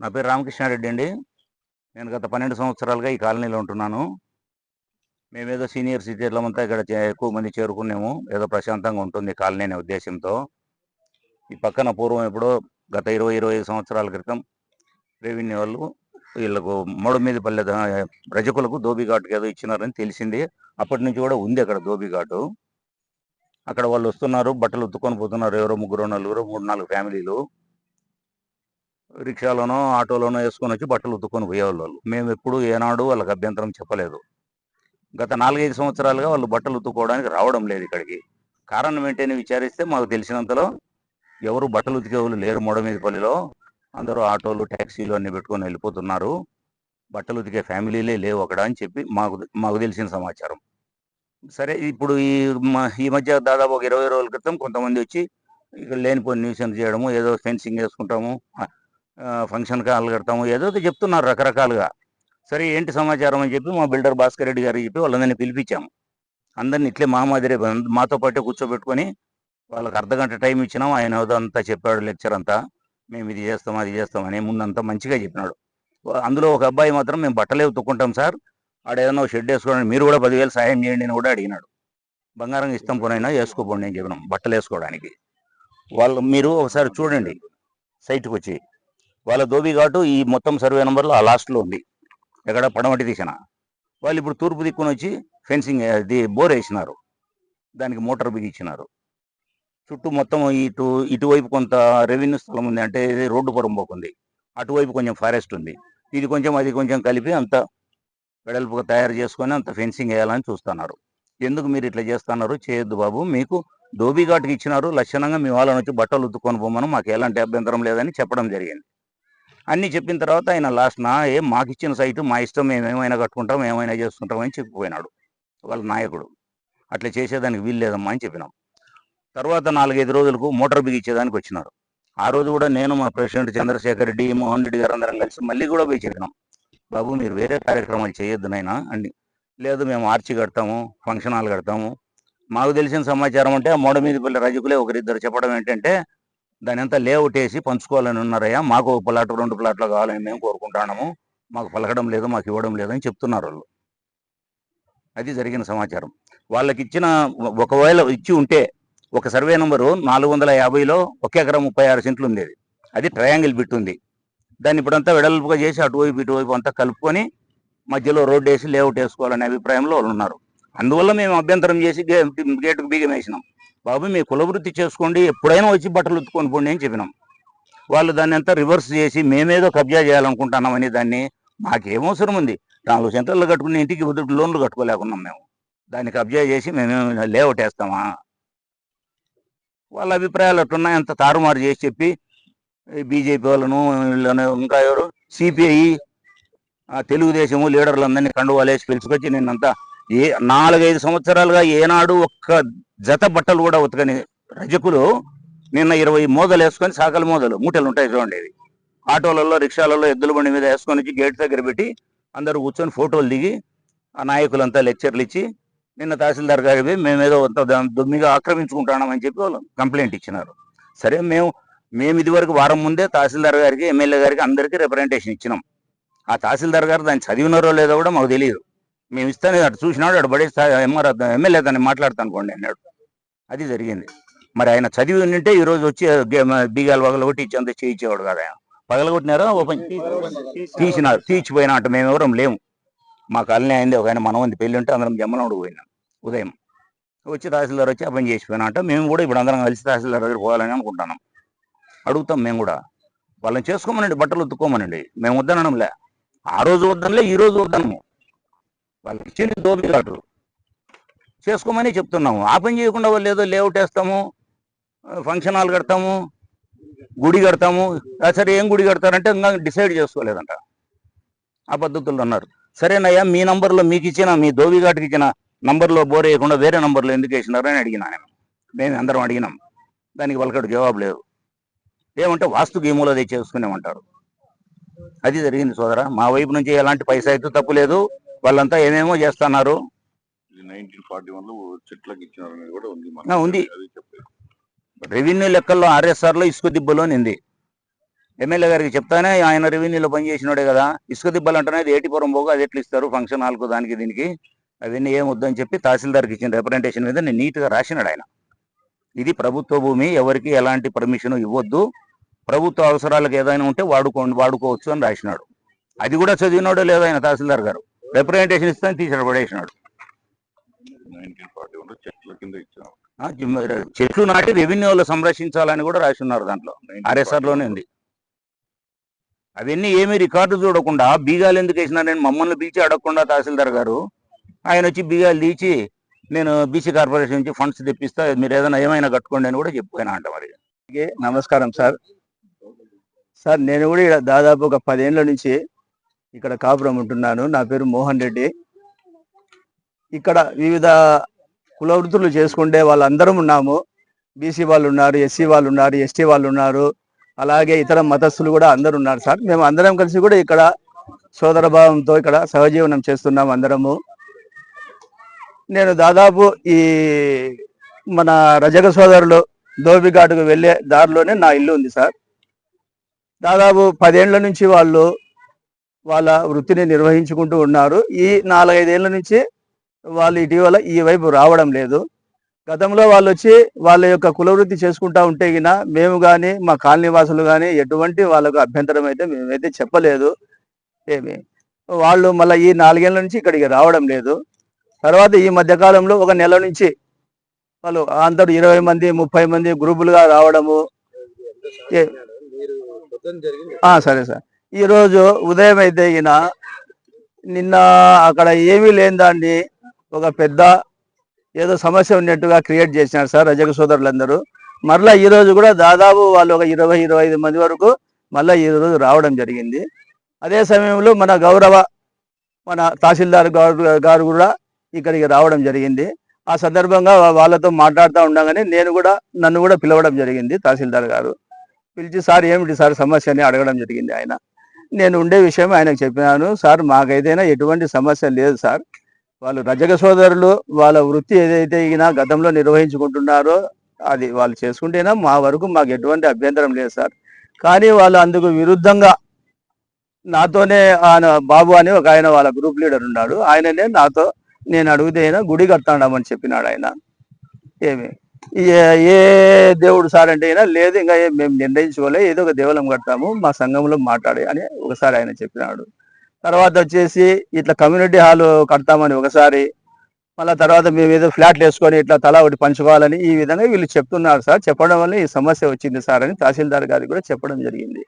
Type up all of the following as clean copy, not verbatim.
నా పేరు రామకృష్ణారెడ్డి అండి. నేను గత 12 సంవత్సరాలుగా ఈ కాలనీలో ఉంటున్నాను. మేమేదో సీనియర్ సిటిజన్లమంతా ఇక్కడ ఎక్కువ మంది చేరుకున్నాము. ఏదో ప్రశాంతంగా ఉంటుంది కాలనీ అనే ఉద్దేశంతో. ఈ పక్కన పూర్వం ఎప్పుడో గత 25 సంవత్సరాల క్రితం రెవెన్యూ వాళ్ళు వీళ్ళకు మోడమీదపల్లె రజకులకు ధోబీఘాట్‌కి ఏదో ఇచ్చినారని తెలిసింది. అప్పటి నుంచి కూడా ఉంది అక్కడ ధోబీఘాటు. అక్కడ వాళ్ళు వస్తున్నారు, బట్టలు ఉతుక్కొని పోతున్నారు. ఎవరో ముగ్గురో, నలుగురో, 3, 4 ఫ్యామిలీలు. రిక్షాలోనో, ఆటోలోనో వేసుకొని వచ్చి బట్టలు ఉతుక్కొని పోయేవాళ్ళు వాళ్ళు. మేము ఎప్పుడు ఏనాడు వాళ్ళకి అభ్యంతరం చెప్పలేదు. గత 4, 5 సంవత్సరాలుగా వాళ్ళు బట్టలు ఉతుక్కోవడానికి రావడం లేదు ఇక్కడికి. కారణం ఏంటని విచారిస్తే మాకు తెలిసినంతలో ఎవరు బట్టలు ఉతికేవాళ్ళు లేరు మోడమీదపల్లిలో. అందరూ ఆటోలు, ట్యాక్సీలు అన్నీ పెట్టుకొని వెళ్ళిపోతున్నారు. బట్టలు ఉతికే ఫ్యామిలీలే లేవు అక్కడ అని చెప్పి మాకు తెలిసిన సమాచారం. సరే ఇప్పుడు ఈ మధ్య దాదాపు ఒక 20 రోజుల క్రితం కొంతమంది వచ్చి ఇక్కడ లేనిపోని న్యూసెన్స్ చేయడము, ఏదో ఫెన్సింగ్ వేసుకుంటాము, ఫంక్షన్కి హాల్ కడతాము, ఏదో చెప్తున్నారు రకరకాలుగా. సరే ఏంటి సమాచారం అని చెప్పి మా బిల్డర్ భాస్కర్ రెడ్డి గారికి చెప్పి వాళ్ళందరినీ పిలిపించాము. అందరినీ ఇట్లే మాదిరే మాతో పాటే కూర్చోబెట్టుకొని వాళ్ళకి అర్ధగంట టైం ఇచ్చినాం. ఆయన ఏదో అంతా చెప్పాడు, లెక్చర్ అంతా. మేము ఇది చేస్తాం, అది చేస్తామని ముందంతా మంచిగా చెప్పినాడు. అందులో ఒక అబ్బాయి మాత్రం మేము బట్టలే ఉతుక్కుంటాం సార్, ఆడేదన్నా షెడ్ వేసుకోవడానికి మీరు కూడా 10,000 సాయం చేయండి అని కూడా అడిగినాడు. బంగారం ఇస్తాం పోనైనా వేసుకోపోండి అని చెప్పినాం బట్టలు వేసుకోవడానికి. మీరు ఒకసారి చూడండి సైట్కి వచ్చి. వాళ్ళ ధోబీఘాటు ఈ మొత్తం సర్వే నెంబర్లో ఆ లాస్ట్లో ఉంది, ఎక్కడ పడమటి దిశన. వాళ్ళు ఇప్పుడు తూర్పు దిక్కున వచ్చి ఫెన్సింగ్ బోర్ వేసినారు, దానికి మోటార్ బిగించినారు. చుట్టూ మొత్తం ఇటువైపు కొంత రెవెన్యూ స్థలం ఉంది, అంటే రోడ్డు పొరంపోకుంది. అటువైపు కొంచెం ఫారెస్ట్ ఉంది. ఇది కొంచెం అది కొంచెం కలిపి అంత వెడల్పుగా తయారు చేసుకొని అంత ఫెన్సింగ్ వేయాలని చూస్తున్నారు. ఎందుకు మీరు ఇట్లా చేస్తున్నారు? చేయొద్దు బాబు, మీకు ధోబీఘాట్కి ఇచ్చినారు, లక్షణంగా మీ వాళ్ళని వచ్చి బట్టలు ఉత్తుకొని పోమను, మాకు ఎలాంటి అభ్యంతరం లేదని చెప్పడం జరిగింది. అన్నీ చెప్పిన తర్వాత ఆయన లాస్ట్న మాకు ఇచ్చిన సైటు మా ఇష్టం, మేము ఏమైనా కట్టుకుంటాం, ఏమైనా చేసుకుంటాం అని చెప్పిపోయినాడు వాళ్ళ నాయకుడు. అట్లా చేసేదానికి వీలు లేదమ్మా అని చెప్పినాం. తర్వాత 4-5 రోజులకు మోటార్ బిగించేదానికి వచ్చినారు. ఆ రోజు కూడా నేను, మా ప్రెసిడెంట్ చంద్రశేఖర్ రెడ్డి, మోహన్ రెడ్డి గారు అందరం కలిసి మళ్ళీ కూడా పోయి చెప్పినాం, బాబు మీరు వేరే కార్యక్రమాలు చేయొద్దు నాయనా అండి. లేదు మేము ఆర్చి కడతాము, ఫంక్షన్ హాల్ కడతాము. మాకు తెలిసిన సమాచారం అంటే ఆ మోడమీదపల్లి రజకులే ఒకరిద్దరు చెప్పడం ఏంటంటే, దాని అంతా లేఅవుట్ వేసి పంచుకోవాలని ఉన్నారయ్యా, మాకు 1 ప్లాట్ 2 ప్లాట్లు కావాలని మేము కోరుకుంటున్నాము, మాకు పలకడం లేదు, మాకు ఇవ్వడం లేదని చెప్తున్నారు వాళ్ళు. అది జరిగిన సమాచారం. వాళ్ళకి ఇచ్చిన, ఒకవేళ ఇచ్చి ఉంటే ఒక సర్వే నెంబరు 450లో 1 ఎకరం 36 సెంట్లు ఉండేది. అది ట్రయాంగిల్ బిట్ ఉంది. దాన్ని ఇప్పుడంతా వెడల్పుగా చేసి అటువైపు ఇటువైపు అంతా కలుపుకొని మధ్యలో రోడ్డు వేసి లేఅవుట్ వేసుకోవాలనే అభిప్రాయంలో వాళ్ళు ఉన్నారు. అందువల్ల మేము అభ్యంతరం చేసి గేటుకు బీగం వేసినాం. బాబు మీ కులవృత్తి చేసుకోండి, ఎప్పుడైనా వచ్చి బట్టలు ఉత్తుకొని పోండి అని చెప్పినాం. వాళ్ళు దాన్ని అంతా రివర్స్ చేసి మేమేదో కబ్జా చేయాలనుకుంటున్నామని, దాన్ని మాకేమవసరం ఉంది, 4 సెంటర్లు కట్టుకుని ఇంటికి లోన్లు కట్టుకోలేకున్నాం మేము. దాన్ని కబ్జా చేసి మేమేమైనా లేఅవుట్ వేస్తామా? వాళ్ళ అభిప్రాయాలు అట్టున్నాయి, అంత తారుమారు చేసి చెప్పి బీజేపీ వాళ్ళను, ఇంకా ఎవరు సిపిఐ, తెలుగుదేశము లీడర్లందరినీ కండువాలేసి పిలుచుకొచ్చి నిన్నంతా 4-5 సంవత్సరాలుగా ఏనాడు ఒక్క జత బట్టలు కూడా ఉతకని రజకులు నిన్న 20 మోదలు వేసుకొని, సాకలి మోదలు మూటలు ఉంటాయి చూడండి, ఆటోలలో, రిక్షాలలో, ఎద్దుల బండి మీద వేసుకొని వచ్చి గేట్ దగ్గర పెట్టి అందరూ కూర్చొని ఫోటోలు దిగి ఆ నాయకులంతా లెక్చర్లు ఇచ్చి నిన్న తహసీల్దార్ గారికి మేమేదో దొమ్మిగా ఆక్రమించుకుంటున్నామని చెప్పి వాళ్ళు కంప్లైంట్ ఇచ్చినారు. సరే మేము ఇదివరకు వారం ముందే తహసీల్దార్ గారికి, ఎమ్మెల్యే గారికి అందరికీ రిప్రజెంటేషన్ ఇచ్చినాం. ఆ తహసీల్దార్ గారు దాన్ని చదివినారో లేదో కూడా మాకు తెలియదు. మేము ఇస్తానే అటు చూసినాడు, అటు పడే ఎమ్మెల్యే దాన్ని మాట్లాడతానుకోండి అన్నాడు. అది జరిగింది. మరి ఆయన చదివి ఉంటే ఈరోజు వచ్చి బీగాలు పగలగొట్టి ఇచ్చేంత చేయించేవాడు కదా. ఆయన పగలగొట్టినారా, ఓపెన్ తీసినారు, తీర్చిపోయినా అంట. మేము ఎవరం లేము. మా కాలనీ అయింది, ఒక ఆయన మనవంది పెళ్ళి ఉంటే అందరం జమ్మనోడు పోయినాం. ఉదయం వచ్చి తహసీల్దార్ వచ్చి అపని చేసిపోయినా అంట. మేము కూడా ఇప్పుడు అందరం కలిసి తహసీల్దార్ దగ్గర పోవాలని అనుకుంటున్నాం. అడుగుతాం మేము కూడా, వాళ్ళని చేసుకోమనండి, బట్టలు ఉత్తుకోమనండి, మేము వద్దనడంలే. ఆ రోజు వద్దనలే, ఈ రోజు వద్దనము. వాళ్ళకి ఇచ్చింది ధోబీఘాటు చేసుకోమని చెప్తున్నాము. ఆ పని చేయకుండా వాళ్ళు ఏదో లేఅవుట్ వేస్తాము, ఫంక్షన్ హాల్ కడతాము, గుడి కడతాము. సరే ఏం గుడి కడతారంటే ఇంకా డిసైడ్ చేసుకోలేదంట. ఆ పద్ధతుల్లో అన్నారు. సరేనయ్యా, మీ నంబర్లో మీకు ఇచ్చిన, మీ ధోబీఘాటుకి ఇచ్చిన నంబర్లో బోర్ వేయకుండా వేరే నంబర్లో ఎందుకు వేసినారు అని అడిగినా నేను. మేము అందరం అడిగినాం. దానికి వాళ్ళకి జవాబు లేదు. ఏమంటే వాస్తు గేములో తెచ్చేసుకునేమంటారు. అది జరిగింది సోదరా. మా వైపు నుంచి ఎలాంటి పైసా అయితే తప్పు లేదు. వాళ్ళంతా ఏమేమో చేస్తున్నారు. 1941లో చెట్లకి ఇచ్చినారనేది కూడా ఉంది. ఉంది రెవెన్యూ లెక్కల్లో, ఆర్ఎస్ఆర్లో ఇసుక దిబ్బలో నింది. ఎమ్మెల్యే గారికి చెప్తానే ఆయన రెవెన్యూలో పనిచేసినోడే కదా, ఇసుక దిబ్బలు అంటున్నది ఏటిపురం పోగా అది ఎట్లా ఇస్తారు ఫంక్షన్ హాల్కు దానికి దీనికి, అవన్నీ ఏం వద్దని చెప్పి తహసీల్దార్కి ఇచ్చిన రిప్రజెంటేషన్ మీద నేను నీట్గా రాసినాడు ఆయన. ఇది ప్రభుత్వ భూమి, ఎవరికి ఎలాంటి పర్మిషన్ ఇవ్వద్దు, ప్రభుత్వ అవసరాలకు ఏదైనా ఉంటే వాడుకోవచ్చు అని రాసినాడు. అది కూడా చదివినాడో లేదో ఆయన తహసీల్దార్ గారు, రిప్రజెంటేషన్ ఇస్తాను తీసి పడేసినాడు. 1941 చెట్ల కింద ఇచ్చారు. చెట్లు నాటి రెవెన్యూలో సంరక్షించాలని కూడా రాసి ఉన్నారు దాంట్లో, ఆర్ఎస్ఆర్లోనే ఉంది. అవన్నీ ఏమీ రికార్డు చూడకుండా బీగాలు ఎందుకు వేసినారని మమ్మల్ని పిలిచి అడగకుండా తహసీల్దార్ గారు ఆయన వచ్చి బీగాలు తీసి నేను బీసీ కార్పొరేషన్ నుంచి ఫండ్స్ తెప్పిస్తా, మీరు ఏదైనా ఏమైనా కట్టుకోండి అని కూడా చెప్పిపోయినా అంట. మరి నమస్కారం సార్. సార్ నేను కూడా ఇక్కడ దాదాపు ఒక 10 ఏళ్ల నుంచి ఇక్కడ కాపురం ఉంటున్నాను. నా పేరు మోహన్ రెడ్డి. ఇక్కడ వివిధ కుల వృత్తులు చేసుకుంటే వాళ్ళందరం ఉన్నాము. బీసీ వాళ్ళు ఉన్నారు, ఎస్సీ వాళ్ళు ఉన్నారు, ఎస్టీ వాళ్ళు ఉన్నారు, అలాగే ఇతర మతస్థులు కూడా అందరు ఉన్నారు సార్. మేము అందరం కలిసి కూడా ఇక్కడ సోదర భావంతో ఇక్కడ సహజీవనం చేస్తున్నాం అందరము. నేను దాదాపు ఈ మన రజక సోదరులు ధోబిఘాటుకు వెళ్ళే దారిలోనే నా ఇల్లు ఉంది సార్. దాదాపు 10 ఏళ్ల నుంచి వాళ్ళు వాళ్ళ వృత్తిని నిర్వహించుకుంటూ ఉన్నారు. ఈ 4-5 ఏళ్ల నుంచి వాళ్ళు ఇటీవల ఈ వైపు రావడం లేదు. గతంలో వాళ్ళు వచ్చి వాళ్ళ యొక్క కులవృత్తి చేసుకుంటా ఉంటే గిన మేము కానీ మా కాలనీ వాసులు కానీ ఎటువంటి వాళ్ళకు అభ్యంతరం అయితే మేమైతే చెప్పలేదు. వాళ్ళు మళ్ళీ ఈ 4 ఏళ్ల నుంచి ఇక్కడికి రావడం లేదు. తర్వాత ఈ మధ్యకాలంలో ఒక నెల నుంచి వాళ్ళు అందరూ 20 మంది 30 మంది గ్రూపులుగా రావడము. సరే సార్. ఈరోజు ఉదయం అయితే గిన నిన్న అక్కడ ఏమీ లేని దాన్ని ఒక పెద్ద ఏదో సమస్య ఉన్నట్టుగా క్రియేట్ చేసినారు సార్ రజక సోదరులందరూ. మరలా ఈరోజు కూడా దాదాపు వాళ్ళు ఒక 20-25 మంది వరకు మళ్ళీ ఈరోజు రావడం జరిగింది. అదే సమయంలో మన తహసీల్దార్ గారు కూడా ఇక్కడికి రావడం జరిగింది. ఆ సందర్భంగా వాళ్ళతో మాట్లాడుతూ ఉండగానే నన్ను కూడా పిలవడం జరిగింది తహసీల్దార్ గారు. పిలిచి సార్ ఏమిటి సార్ సమస్య అని అడగడం జరిగింది. నేను ఉండే విషయం ఆయనకు చెప్పినాను. సార్ మాకైతేనా ఎటువంటి సమస్య లేదు సార్, వాళ్ళు రజక సోదరులు వాళ్ళ వృత్తి ఏదైతే గతంలో నిర్వహించుకుంటున్నారో అది వాళ్ళు చేసుకుంటేనా మా వరకు మాకు ఎటువంటి అభ్యంతరం లేదు సార్. కానీ వాళ్ళు అందుకు విరుద్ధంగా నాతోనే ఆయన బాబు అని ఒక ఆయన వాళ్ళ గ్రూప్ లీడర్ ఉన్నాడు, ఆయననే నాతో నేను అడిగితే అయినా గుడి కడతాడమని చెప్పినాడు ఆయన. ఏ దేవుడు సార్ అంటే అయినా లేదు, ఇంకా మేము నిర్ణయించుకోలే, ఏదో ఒక దేవాలయం కడతాము మా సంఘంలో మాట్లాడి అని ఒకసారి ఆయన చెప్పినాడు. తర్వాత వచ్చేసి ఇట్లా కమ్యూనిటీ హాల్ కడతామని ఒకసారి, మళ్ళీ తర్వాత మేము ఏదో ఫ్లాట్లు వేసుకొని ఇట్లా తలా ఒకటి పంచుకోవాలని ఈ విధంగా వీళ్ళు చెప్తున్నారు సార్. చెప్పడం వల్ల ఈ సమస్య వచ్చింది సార్ అని తహసీల్దార్ గారికి కూడా చెప్పడం జరిగింది.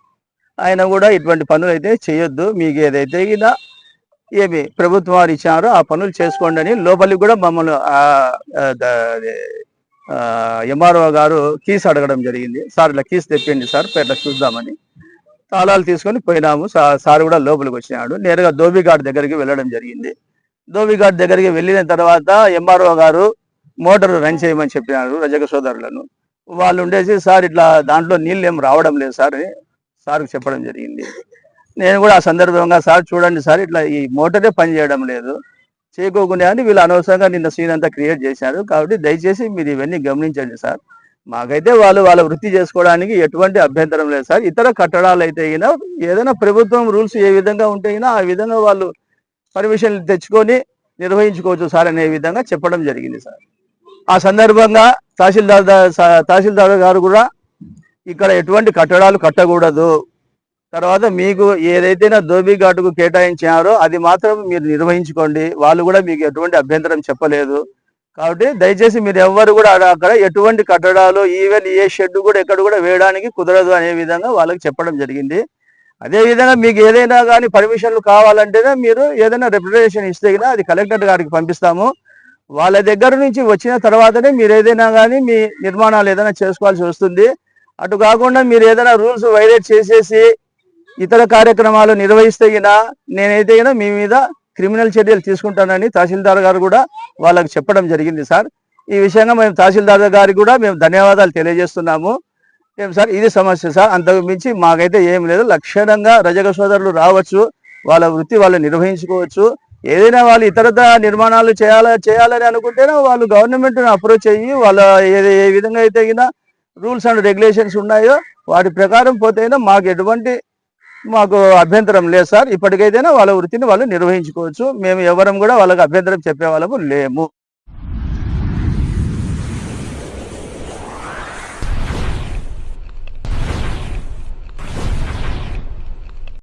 ఆయన కూడా ఇటువంటి పనులు అయితే చేయొద్దు, మీకు ఏదైతే ఏమి ప్రభుత్వం వారు ఇచ్చారో ఆ పనులు చేసుకోండి అని లోపలికి కూడా మమ్మల్ని ఎంఆర్ఓ గారు కీస్ అడగడం జరిగింది. సార్ ఇట్లా కీస్ తెప్పండి సార్ ఇట్లా చూద్దామని తాళాలు తీసుకొని పోయినాము. సార్ కూడా లోపలికి వచ్చినాడు. నేరుగా ధోబిఘాట్ దగ్గరికి వెళ్ళడం జరిగింది. ధోబిఘాట్ దగ్గరికి వెళ్ళిన తర్వాత ఎంఆర్ఓ గారు మోటార్ రన్ చేయమని చెప్పినారు రజక సోదరులను. వాళ్ళు ఉండేసి సార్ ఇట్లా దాంట్లో నీళ్ళు ఏం రావడం లేదు సార్ అని సార్కి చెప్పడం జరిగింది. నేను కూడా ఆ సందర్భంగా సార్ చూడండి సార్ ఇట్లా ఈ మోటారే పని చేయడం లేదు, చేయకోకుండా అని వీళ్ళు అనవసరంగా నిన్న సీన్ అంతా క్రియేట్ చేశారు. కాబట్టి దయచేసి మీరు ఇవన్నీ గమనించండి సార్. మాకైతే వాళ్ళ వృత్తి చేసుకోవడానికి ఎటువంటి అభ్యంతరం లేదు సార్. ఇతర కట్టడాలు అయితే ఏదైనా ప్రభుత్వం రూల్స్ ఏ విధంగా ఉంటే ఆ విధంగా వాళ్ళు పర్మిషన్లు తెచ్చుకొని నిర్వహించుకోవచ్చు సార్ అనే విధంగా చెప్పడం జరిగింది సార్. ఆ సందర్భంగా తహసీల్దార్ గారు కూడా ఇక్కడ ఎటువంటి కట్టడాలు కట్టకూడదు, తర్వాత మీకు ఏదైతే ధోబిఘాటుకు కేటాయించారో అది మాత్రం మీరు నిర్వహించుకోండి, వాళ్ళు కూడా మీకు ఎటువంటి అభ్యంతరం చెప్పలేదు. కాబట్టి దయచేసి మీరు ఎవ్వరు కూడా అక్కడ ఎటువంటి కట్టడాలు ఈవెన్ ఏ షెడ్ కూడా ఎక్కడ కూడా వేయడానికి కుదరదు అనే విధంగా వాళ్ళకి చెప్పడం జరిగింది. అదేవిధంగా మీకు ఏదైనా కానీ పర్మిషన్లు కావాలంటేనే మీరు ఏదైనా రిప్రజెంటేషన్ ఇస్తే అది కలెక్టర్ గారికి పంపిస్తాము. వాళ్ళ దగ్గర నుంచి వచ్చిన తర్వాతనే మీరు ఏదైనా కానీ మీ నిర్మాణాలు ఏదైనా చేసుకోవాల్సి వస్తుంది. అటు కాకుండా మీరు ఏదైనా రూల్స్ వైలేట్ చేసేసి ఇతర కార్యక్రమాలు నిర్వహిస్తే నేనైతే మీ మీద క్రిమినల్ చర్యలు తీసుకుంటానని తహసీల్దార్ గారు కూడా వాళ్ళకి చెప్పడం జరిగింది సార్. ఈ విషయంగా మేము తహసీల్దార్ గారికి కూడా మేము ధన్యవాదాలు తెలియజేస్తున్నాము. సార్ ఇది సమస్య సార్, అంతకు మించి మాకైతే ఏం లేదు. లక్షణంగా రజక సోదరులు రావచ్చు, వాళ్ళ వృత్తి వాళ్ళు నిర్వహించుకోవచ్చు. ఏదైనా వాళ్ళు ఇతరత నిర్మాణాలు చేయాలని అనుకుంటేనే వాళ్ళు గవర్నమెంట్ని అప్రోచ్ అయ్యి వాళ్ళ ఏ విధంగా అయితే రూల్స్ అండ్ రెగ్యులేషన్స్ ఉన్నాయో వాటి ప్రకారం పోతేనే మాకు అభ్యంతరం లేదు సార్. ఇప్పటికైతేనే వాళ్ళ వృత్తిని వాళ్ళు నిర్వహించుకోవచ్చు. మేము ఎవరం కూడా వాళ్ళకి అభ్యంతరం చెప్పే వాళ్ళము లేము.